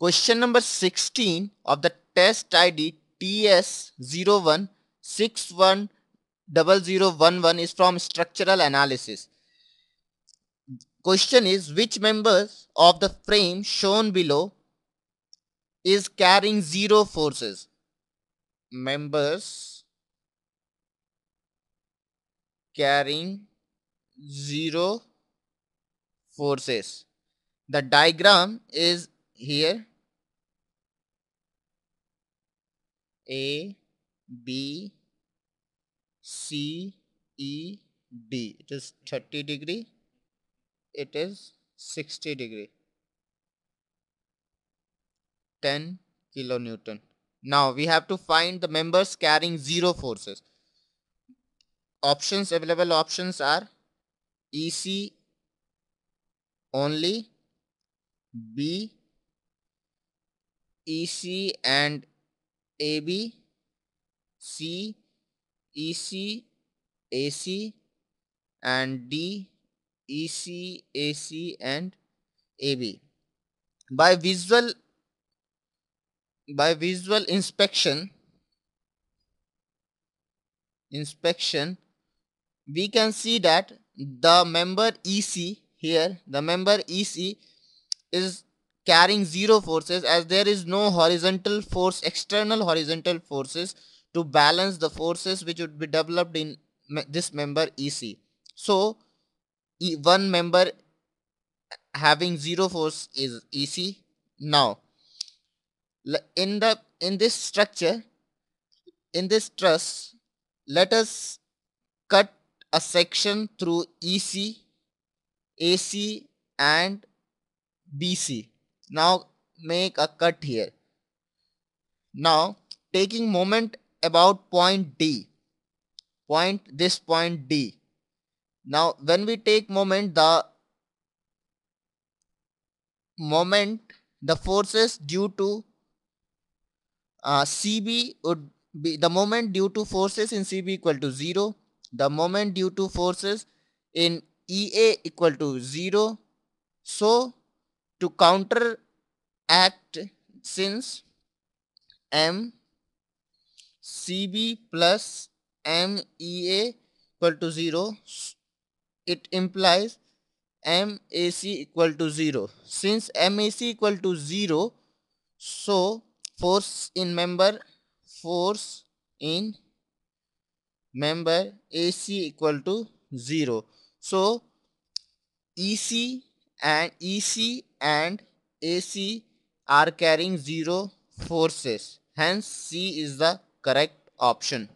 Question number 16 of the test ID TS01610011 is from structural analysis. Question is, which members of the frame shown below is carrying zero forces? Members carrying zero forces. The diagram is here. A, B, C, E, D. It is 30 degree. It is 60 degree. 10 kilonewton. Now we have to find the members carrying zero forces. Available options are EC only, B, EC and AB, C, EC, AC, and D, EC, AC and AB. By visual inspection, we can see that the member EC here, the member EC is carrying zero forces, as there is no horizontal force, external horizontal forces to balance the forces which would be developed in this member EC. So one member having zero force is EC. Now in this structure, in this truss, let us cut a section through EC, AC and BC. Now make a cut here. Now taking moment about point D, this point D. Now when we take moment, the forces due to CB would be, the moment due to forces in CB equal to 0, the moment due to forces in EA equal to 0. So to counteract, since M CB plus MEA equal to 0, it implies MAC equal to 0. Since MAC equal to 0, so force in member AC equal to 0. So EC and AC are carrying zero forces. Hence C is the correct option.